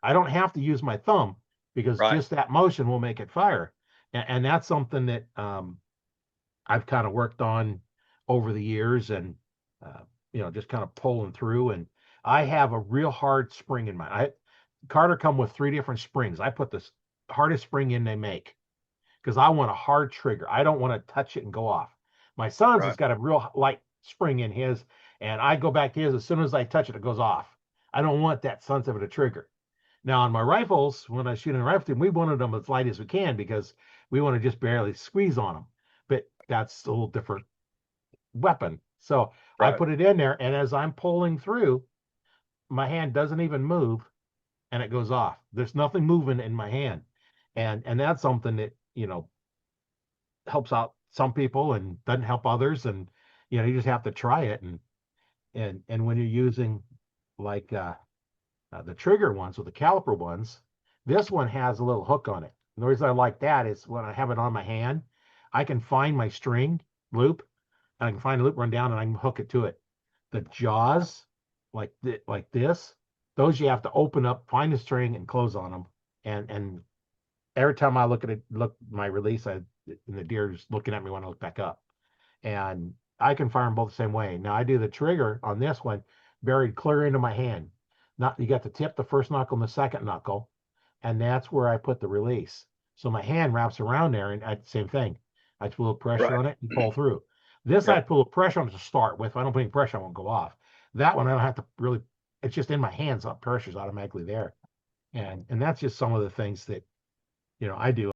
I don't have to use my thumb because Right. just that motion will make it fire. And that's something that I've kind of worked on over the years and, uh, just kind of pulling through. And I have a real hard spring in Carter come with 3 different springs. I put the hardest spring in they make because I want a hard trigger. I don't want to touch it and go off. My son's has Right. got a real light spring in his, and I go back to his. As soon as I touch it, it goes off. I don't want that sensitive of a trigger. Now on my rifles, when I shoot in a rifle team, we wanted them as light as we can because we want to just barely squeeze on them. But that's a little different weapon. So I Right. put it in there, and as I'm pulling through, my hand doesn't even move, and it goes off. There's nothing moving in my hand, and that's something that helps out some people and doesn't help others, and you just have to try it. And when you're using like the trigger ones with the caliper ones, this one has a little hook on it. And the reason I like that is when I have it on my hand, I can find my string loop, and I can find a loop, run down, and I can hook it to it. The jaws, like this, those you have to open up, find the string, and close on them. And every time I look at it, look my release, and the deer's looking at me when I look back up. And I can fire them both the same way. Now I do the trigger on this one buried clear into my hand. Not you got the tip, the first knuckle, and the second knuckle, and that's where I put the release. So my hand wraps around there, and same thing. I just put a little pressure Right. on it and pull through. This I Yep. put a little pressure on it to start with. If I don't put any pressure, I won't go off. That one I don't have to really. It's just in my hands. So pressure's automatically there, and that's just some of the things that I do.